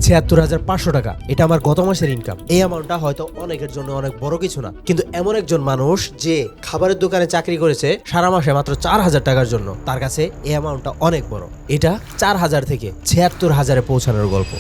৭৬,৫০০ টাকা। এটা আমার গত মাসের ইনকাম। এই অ্যামাউন্টটা হয়তো অনেকের জন্য অনেক বড় কিছু না, কিন্তু এমন একজন মানুষ যে খাবারের দোকানে চাকরি করেছে সারা মাসে মাত্র ৪,০০০ টাকার জন্য, তার কাছে এই অ্যামাউন্টটা অনেক বড়। এটা ৪,০০০ থেকে ৭৬,০০০-এ পৌঁছানোর গল্প।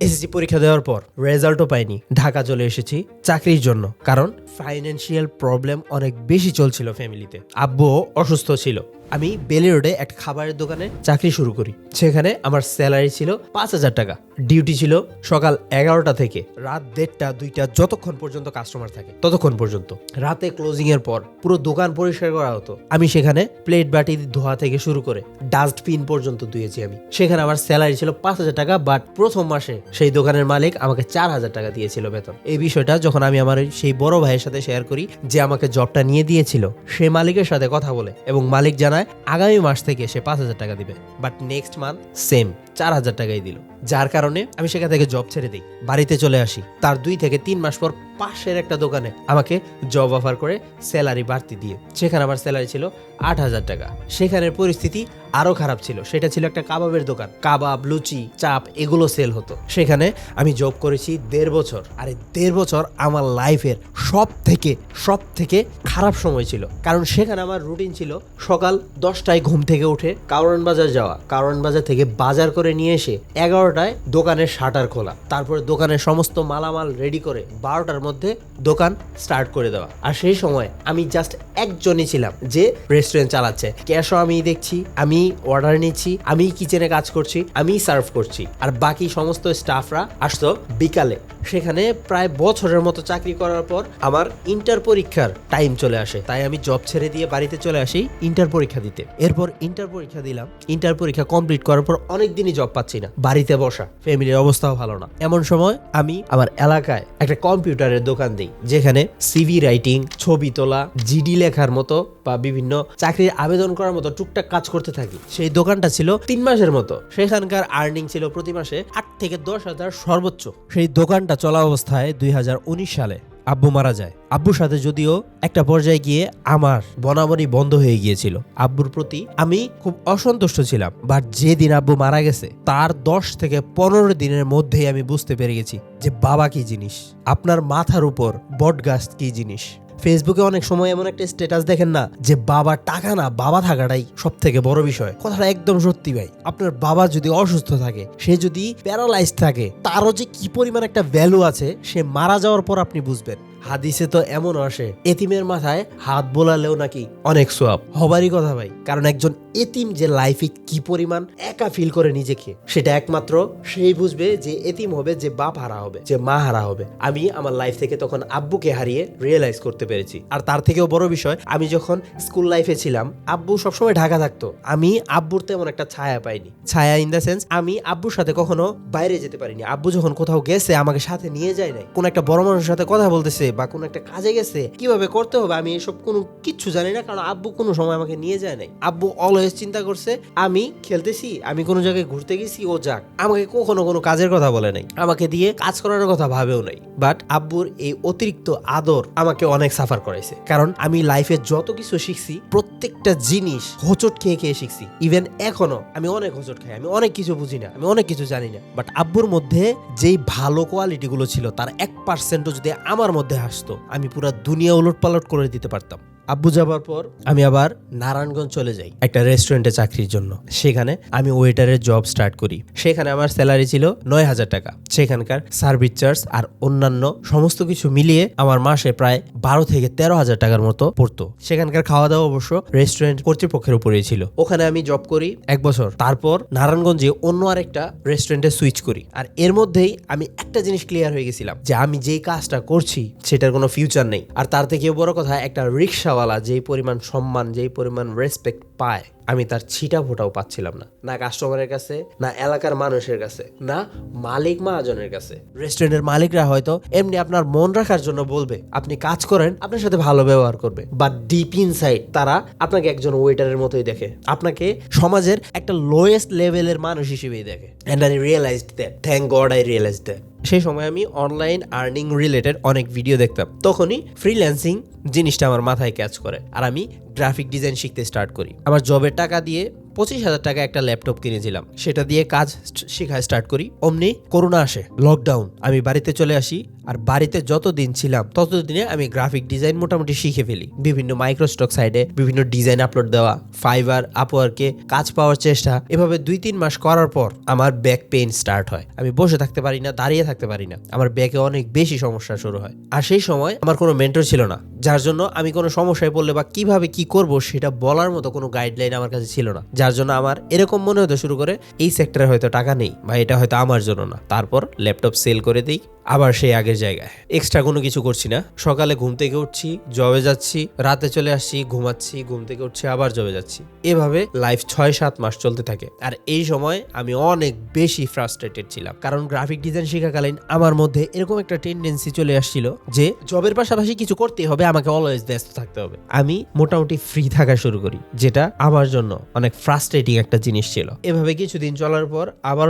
এসএসসি পরীক্ষা দেওয়ার পর রেজাল্টও পাইনি, ঢাকা চলে এসেছি চাকরির জন্য, কারণ ফাইন্যান্সিয়াল প্রবলেম অনেক বেশি চলছিল ফ্যামিলিতে। আব্বুও অসুস্থ ছিল। আমি বেলি রোডে একটা খাবারের দোকানে চাকরি শুরু করি। সেখানে আমার স্যালারি ছিল ৫,০০০ টাকা। ডিউটি ছিল সকাল ১১টা থেকে রাত ১:৩০, ২টা, যতক্ষণ পর্যন্ত কাস্টমার থাকে ততক্ষণ পর্যন্ত। রাতে ক্লোজিং এর পর পুরো দোকান পরিষ্কার করা হতো। আমি সেখানে প্লেট বাটি ধোয়া থেকে শুরু করে ডাস্টবিন পর্যন্ত ধুয়েছি আমি। সেখানে আমার স্যালারি ছিল ৫,০০০ টাকা, বাট প্রথম মাসে সেই দোকানের মালিক আমাকে ৪,০০০ টাকা দিয়েছিল বেতন। এই বিষয়টা যখন আমি আমার সেই বড় ভাইয়ের সাথে শেয়ার করি, যে আমাকে জবটা নিয়ে দিয়েছিল, সে মালিকের সাথে কথা বলে এবং মালিক জানায় আগামী মাস থেকে সে ৫,০০০ টাকা দিবে, বাট নেক্সট মান্থ সেম ৪,০০০ টাকাই দিল। যার কারণে আমি সেখান থেকে জব ছেড়ে দিই, বাড়িতে চলে আসি। তার ২ থেকে ৩ মাস পর পাশের একটা দোকানে আমাকে জব অফার করে স্যালারি বাড়তি দিয়ে। সেখানে আমার স্যালারি ছিল ৮,০০০ টাকা। সেখানের পরিস্থিতি আরো খারাপ ছিল। সেটা ছিল একটা কাবাবের দোকান। কাবাব, লুচি, চাপ এগুলো সেল হতো। সেখানে আমি জব করেছি ১.৫ বছর। আর এই ১.৫ বছর আমার লাইফের সব থেকে খারাপ সময় ছিল, কারণ সেখানে আমার রুটিন ছিল সকাল ১০টায় ঘুম থেকে উঠে কারওয়ান বাজার যাওয়া, কারওয়ান বাজার থেকে বাজার করে নিয়ে এসে ১১টায় দোকানের শাটার খোলা, তারপরে দোকানের সমস্ত মালামাল রেডি করে ১২টার মধ্যে দোকান স্টার্ট করে দেওয়া। আর সেই সময় আমি জাস্ট একজনই ছিলাম যে রেস্টুরেন্ট চালাচ্ছে। ক্যাশও আমি দেখছি, আমি অর্ডার নিচ্ছি, আমি কিচেনে কাজ করছি, আমি সার্ভ করছি, আর বাকি সমস্ত স্টাফরা আসতো বিকালে। সেখানে প্রায় বছরের মতো চাকরি করার পর আমার ইন্টার পরীক্ষার টাইম চলে আসে, তাই আমি জব ছেড়ে দিয়ে বাড়িতে চলে আসি ইন্টার পরীক্ষা দিতে। এরপর ইন্টার পরীক্ষা দিলাম। ইন্টার পরীক্ষা কমপ্লিট করার পর অনেক দিনই জব পাচ্ছি না, বাড়িতে বসা, ফ্যামিলির অবস্থাও ভালো না। এমন সময় আমি আমার এলাকায় একটা কম্পিউটারের দোকান দিই, যেখানে সিভি রাইটিং, ছবি তোলা, জিডি লেখার মতো বা বিভিন্ন চাকরির আবেদন করার মতো টুকটাক কাজ করতে থাকি। সেই দোকানটা ছিল ৩ মাসের মতো। সেখানকার আর্নিং ছিল প্রতি মাসে ৮ থেকে ১০,০০০ সর্বোচ্চ। সেই দোকানটা চলা অবস্থায় ২০১৯ সালে আব্বু মারা যায়। আব্বুর সাথে যদিও একটা পর্যায়ে গিয়ে আমার বনাবনি বন্ধ হয়ে গিয়েছিল। আব্বুর প্রতি আমি খুব অসন্তুষ্ট ছিলাম, বাট যেদিন আব্বু মারা গেছে তার ১০ থেকে ১৫ দিনের মধ্যেই আমি বুঝতে পেরে গেছি যে বাবা কি জিনিস, আপনার মাথার উপর বট গাছ কি জিনিস। ফেসবুকে অনেক সময় এমন একটা স্ট্যাটাস দেখেন না, যে বাবা টাকা না, বাবা থাকাটাই সব থেকে বড় বিষয়। কথাটা একদম সত্যি ভাই। আপনার বাবা যদি অসুস্থ থাকে, সে যদি প্যারালাইজড থাকে, তারও যে কি পরিমাণ একটা ভ্যালু আছে সে মারা যাওয়ার পর আপনি বুঝবেন। হাদিসে তো এমন আসে, এতিমের মাথায় হাত বোলালেও নাকি অনেক সোয়াব। হবারই কথা ভাই, কারণ একজন এতিম যে লাইফে কি পরিমাণ একা ফিল করে নিজেকে, সেটা একমাত্র সেই বুঝবে যে এতিম হবে, যে বাপ হারা হবে, যে মা হারা হবে। আমি আমার লাইফ থেকে তখন আব্বুকে হারিয়ে রিয়েলাইজ করতে পেরেছি। আর তার থেকেও বড় বিষয়, আমি যখন স্কুল লাইফে ছিলাম, আব্বু সবসময় ঢাকা থাকতো, আমি আব্বুর তেমন একটা ছায়া পাইনি। ছায়া ইন দ্য সেন্স, আমি আব্বুর সাথে কখনো বাইরে যেতে পারিনি। আব্বু যখন কোথাও গেছে আমাকে সাথে নিয়ে যায় নাই। কোন একটা বড় মানুষের সাথে কথা বলতেছে বা কোন একটা কাজে গেছে, কিভাবে করতে হবে আমি এসব কোনো কিচ্ছু জানি না, কারণ আব্বু কোনো সময় আমাকে নিয়ে যায় নাই। আব্বু অলওয়েজ চিন্তা করছে আমি খেলতেছি, আমি কোনো জায়গায় ঘুরতে গেছি, ও যাক। আমাকে কখনো কোনো কাজের কথা বলে নাই, আমাকে দিয়ে কাজ করানোর কথা ভাবেও নাই। বাট আব্বুর এই অতিরিক্ত আদর আমাকে অনেক সাফার করাইছে, কারণ আমি লাইফে যত কিছু শিখছি প্রত্যেকটা জিনিস হোঁচট খেয়ে খেয়ে শিখছি। ইভেন এখনো আমি অনেক হোঁচট খাই, আমি অনেক কিছু বুঝি না, আমি অনেক কিছু জানি না। বাট আব্বুর মধ্যে যেই ভালো কোয়ালিটি গুলো ছিল, তার 1% যদি আমার মধ্যে আসতো, আমি পুরো দুনিয়া উলটপালট করে দিতে পারতাম। আব্বু যাবার পর আমি আবার নারায়ণগঞ্জ চলে যাই একটা রেস্টুরেন্টে চাকরির জন্য। সেখানে আমি ওয়েটারের জব স্টার্ট করি। সেখানে আমার স্যালারি ছিল ৯,০০০ টাকা। সেখানকার সার্ভিস চার্জ আর অন্যান্য সমস্ত কিছু মিলিয়ে আমার মাসে প্রায় ১২ থেকে ১৩,০০০ টাকার মতো পড়তো। সেখানকার খাওয়া দাওয়া অবশ্য রেস্টুরেন্ট কর্তৃপক্ষের উপরেই ছিল। ওখানে আমি জব করি ১ বছর। তারপর নারায়ণগঞ্জে অন্য আরেকটা রেস্টুরেন্টে সুইচ করি। আর এর মধ্যেই আমি একটা জিনিস ক্লিয়ার হয়ে গেছিলাম, যে আমি যেই কাজটা করছি সেটার কোনো ফিউচার নেই। আর তার থেকেও বড় কথা, একটা রিক্সা যেই পরিমাণ সম্মান, যেই পরিমাণ রেসপেক্ট পায়, আমি তার ছিটা ফোটাও পাচ্ছিলাম না, না কাস্টমারের কাছে, না এলাকার মানুষের কাছে, না মালিক মহাজনের কাছে। রেস্টুরেন্টের মালিকরা হয়তো এমনি আপনার মন রাখার জন্য বলবে, আপনি কাজ করেন, আপনার সাথে ভালো ব্যবহার করবে, বাট ডিপ ইনসাইড তারা আপনাকে একজন ওয়েটারের মতোই দেখে, আপনাকে সমাজের একটা লোয়েস্ট লেভেলের মানুষ হিসেবেই দেখে। And I realized that, thank God I realized that. সেই সময় আমি অনলাইন আর্নিং রিলেটেড অনেক ভিডিও দেখতাম। তখনই ফ্রিল্যান্সিং জিনিসটা আমার মাথায় ক্যাচ করে, আর আমি গ্রাফিক ডিজাইন শিখতে স্টার্ট করি। আমার জবের টাকা দিয়ে 25,000 টাকা একটা ল্যাপটপ কিনেছিলাম, সেটা দিয়ে কাজ শেখা স্টার্ট করি। অমনি করোনা আসে, লকডাউন, আমি বাড়িতে চলে আসি। আর বাড়িতে যতদিন ছিলাম ততদিনে আমি গ্রাফিক ডিজাইন মোটামুটি শিখে ফেলি। বিভিন্ন মাইক্রোস্টক সাইটে বিভিন্ন ডিজাইন আপলোড দেওয়া, ফাইবার, আপওয়ার্কে কাজ পাওয়ার চেষ্টা, এভাবে 2-3 মাস করার পর আমার ব্যাক পেইন স্টার্ট হয়। আমি বসে থাকতে পারি না, দাঁড়িয়ে থাকতে পারি না, আমার ব্যাকে অনেক বেশি সমস্যা শুরু হয়। আর সেই সময় আমার কোনো মেন্টর ছিল না, যার জন্য আমি কোনো সমস্যায় পড়লে বা কিভাবে কি করব সেটা বলার মতো কোনো গাইডলাইন আমার কাছে ছিল না। যার জন্য আমার এরকম মনে হতে শুরু করে এই সেক্টরে হয়তো টাকা নেই বা এটা হয়তো আমার জন্য না। তারপর ল্যাপটপ সেল করে দিই, আবার সেই আগের জায়গায়। এক্সট্রা কোনো কিছু করছি না, সকালে ঘুম থেকে উঠছি, জবে যাচ্ছি, রাতে চলে আসছি, ঘুমাচ্ছি, ঘুম থেকে উঠছি, আবার জবে যাচ্ছি। এভাবে লাইফ 6-7 মাস চলতে থাকে। আর এই সময় আমি অনেক বেশি ফ্রাস্ট্রেটেড ছিলাম, কারণ গ্রাফিক ডিজাইন শেখাকালীন আমার মধ্যে এরকম একটা টেন্ডেন্সি চলে আসছিল যে জবের পাশাপাশি কিছু করতে হবে, আমাকে অলওয়েজ ব্যস্ত থাকতে হবে। আমি মোটামুটি ফ্রি থাকা শুরু করি, যেটা আমার জন্য অনেক ফ্রাস্ট্রেটিং একটা জিনিস ছিল। এভাবে কিছুদিন চলার পর আবার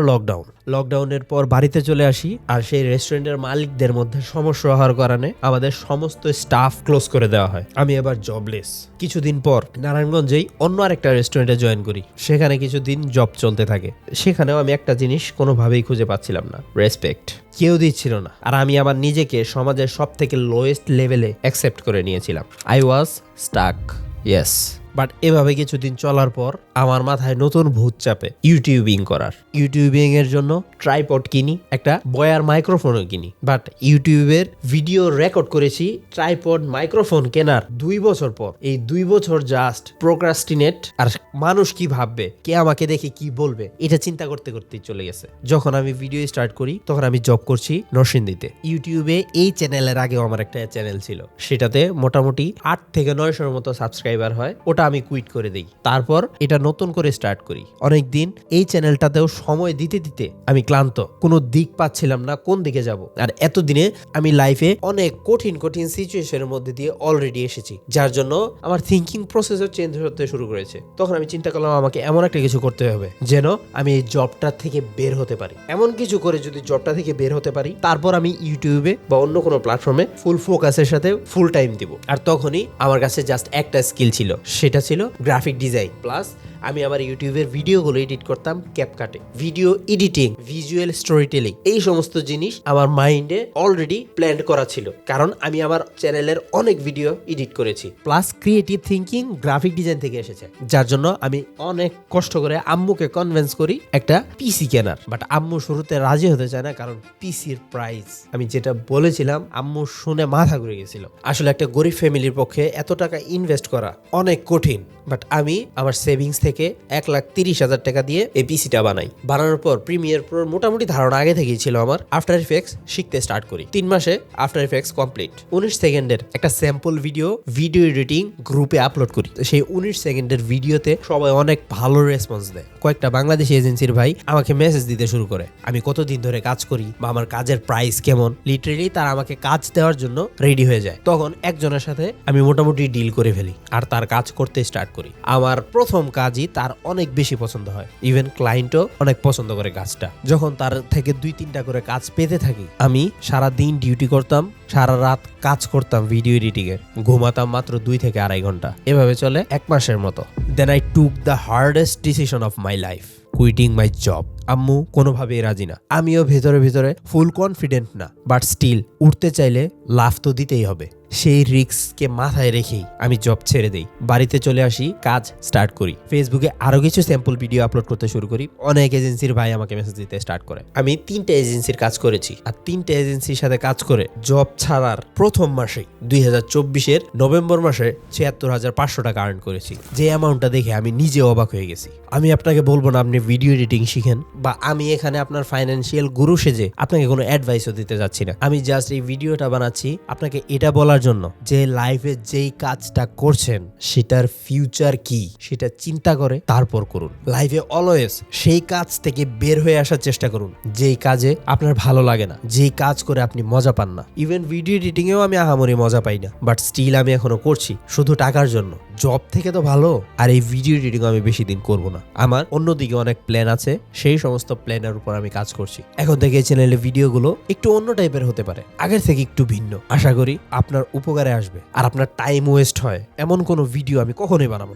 লকডাউনের পর বাড়িতে চলে আসি। আর সেই রেস্টুরেন্টের মালিকদের মধ্যে সমস্যা হওয়ার কারণে আমাদের সমস্ত স্টাফ ক্লোজ করে দেওয়া হয়। আমি এবার জবলেস। কিছুদিন পর নারায়ণগঞ্জেই অন্য আরেকটা রেস্টুরেন্টে জয়েন করি। সেখানে কিছুদিন জব চলতে থাকে। সেখানেও আমি একটা জিনিস কোনোভাবেই খুঁজে পাচ্ছিলাম না, রেসপেক্ট। কেউ দিচ্ছিল না। আর আমি আমার নিজেকে সমাজের সব থেকে লোয়েস্ট লেভেলে অ্যাকসেপ্ট করে নিয়েছিলাম। I was stuck, yes. But এভাবে কিছুদিন চলার পর আমার মাথায় নতুন ভূত চাপে ইউটিউবিং করার। ইউটিউবিং এর জন্য ট্রাইপড কিনি, একটা বয়ার মাইক্রোফোনও কিনি। বাট ইউটিউবের ভিডিও রেকর্ড করেছি ট্রাইপড মাইক্রোফোন কেনার 2 বছর পর। এই 2 বছর জাস্ট প্রোক্রাস্টিনেট, আর মানুষ কি ভাববে, কে আমাকে দেখে কি বলবে, এটা চিন্তা করতে করতেই চলে গেছে। যখন আমি ভিডিও স্টার্ট করি তখন আমি জব করছি নরসিংদীতে। ইউটিউবে এই চ্যানেলের আগেও আমার একটা চ্যানেল ছিল, সেটাতে মোটামুটি 8 থেকে 900-র মতো সাবস্ক্রাইবার হয়। ওটা আমি কুইট করে দিই। তারপর এটা নতুন করে স্টার্ট করি। অনেকদিন এই চ্যানেলটাতেও সময় দিতে দিতে আমি ক্লান্ত, কোনো দিক পাচ্ছিলাম না কোন দিকে যাব। আর এতদিনে আমি লাইফে অনেক কঠিন সিচুয়েশনের মধ্যে দিয়ে অলরেডি এসেছি, যার জন্য আমার থিঙ্কিং প্রসেসও চেঞ্জ হতে শুরু করেছে। তখন আমি চিন্তা করলাম আমাকে এমন একটা কিছু করতে হবে যেন আমি এই জবটা থেকে বের হতে পারি। এমন কিছু করে যদি জবটা থেকে বের হতে পারি, তারপর আমি ইউটিউবে বা অন্য কোনো প্ল্যাটফর্মে ফুল ফোকাসের সাথে ফুল টাইম দিব। আর তখনই আমার কাছে জাস্ট একটা স্কিল ছিল, সেটা ছিল গ্রাফিক ডিজাইন। প্লাস আমি আমার ইউটিউবের ভিডিওগুলো এডিট করতাম ক্যাপকাটে। Video editing, visual storytelling, এই সমস্ত জিনিস আমার মাইন্ডে অলরেডি প্ল্যান করা ছিল, কারণ আমি আমার চ্যানেলের অনেক ভিডিও এডিট করেছি। Plus creative thinking graphic design থেকে এসেছে, যার জন্য আমি অনেক কষ্ট করে আম্মুকে কনভিন্স করি একটা পিসি কেনার। বাট আম্মু শুরুতে রাজি হতে চায় না, কারণ পিসির প্রাইস, আমি যেটা বলেছিলাম, আম্মু শুনে মাথা ঘুরে গেছিল। আসলে একটা গরিব ফ্যামিলির পক্ষে এত টাকা ইনভেস্ট করা অনেক কঠিন। বাট আমি আমার সেভিংস থেকে 1,30,000 টাকা দিয়ে এই পিসিটা বানাই। বানানোর পর প্রিমিয়ার প্রোর মোটামুটি ধারণা আগে থেকেই ছিল আমার। আফটার ইফেক্টস শিখতে স্টার্ট করি। 3 মাসে আফটার ইফেক্টস কমপ্লিট। 19 সেকেন্ডের একটা স্যাম্পল ভিডিও এডিটিং গ্রুপে আপলোড করি। সেই 19 সেকেন্ডের ভিডিওতে সবাই অনেক ভালো রেসপন্স দেয়। কয়েকটা বাংলাদেশি এজেন্সির ভাই আমাকে মেসেজ দিতে শুরু করে, আমি কতদিন ধরে কাজ করি বা আমার কাজের প্রাইস কেমন। লিটারেলি তারা আমাকে কাজ দেওয়ার জন্য রেডি হয়ে যায়। তখন একজনের সাথে আমি মোটামুটি ডিল করে ফেলি আর তার কাজ করতে স্টার্ট করি। আমার প্রথম কাজই তার অনেক বেশি পছন্দ হয়। ইভেন ক্লায়েন্টও অনেক পছন্দ করে কাজটা। যখন তার থেকে 2-3টা করে কাজ পেতে থাকি, আমি সারা দিন ডিউটি করতাম, সারা রাত কাজ করতাম ভিডিও এডিটিং এর, ঘুমাতাম মাত্র 2 থেকে 2.5 ঘন্টা। এভাবে চলে 1 মাসের মতো। Then I took the hardest decision of my life, quitting my job. আম্মু কোনোভাবেই রাজি না, আমিও ভেতরে ভেতরে ফুল কনফিডেন্ট না। বাট স্টিল উঠতে চাইলে লাভ তো দিতেই হবে। সেই রিস্ককে মাথায় রেখেই আমি জব ছেড়ে দেই, বাড়িতে চলে আসি, কাজ স্টার্ট করি। ফেসবুকে আরো কিছু স্যাম্পল ভিডিও আপলোড করতে শুরু করি। অনেক এজেন্সির ভাই আমাকে মেসেজ দিতে স্টার্ট করে। আমি 3টে এজেন্সির কাজ করেছি। আর 3টে এজেন্সির সাথে কাজ করে জব ছাড়ার প্রথম মাসে 2024-এর নভেম্বর মাসে 76,500 টাকা আর্ন করেছি। যে অ্যামাউন্টটা দেখে আমি নিজে অবাক হয়ে গেছি। আমি আপনাকে বলবো না আপনি ভিডিও এডিটিং শিখেন, বা আমি এখানে আপনার ফাইন্যান্সিয়াল গুরু সেজে আপনাকে কোনো অ্যাডভাইসও দিতে যাচ্ছি না। আমি জাস্ট এই ভিডিওটা বানাচ্ছি আপনাকে এটা বলার জন্য যে লাইফে যেই কাজটা করছেন সেটার ফিউচার কি সেটা চিন্তা করে তারপর করুন। লাইফে অলওয়েজ সেই কাজ থেকে বের হয়ে আসার চেষ্টা করুন যেই কাজে আপনার ভালো লাগে না, যেই কাজ করে আপনি মজা পান না। ইভেন ভিডিও এডিটিং এও আমি আহামরি মজা পাই না, বাট স্টিল আমি এখনো করছি শুধু টাকার জন্য। জব থেকে তো ভালো আর এই ভিডিও এডিটিং আমি বেশি দিন করব না। আমার অন্যদিকে অনেক প্ল্যান আছে, সেই সমস্ত প্ল্যানের উপর আমি কাজ করছি। এখন থেকে চ্যানেলের ভিডিওগুলো একটু অন্য টাইপের হতে পারে, আগের থেকে একটু ভিন্ন। ভিন্ন। আশা করি আপনার উপকারে আসবে আর আপনার টাইম ওয়েস্ট হয় এমন কোনো ভিডিও আমি কখনোই বানাবো না।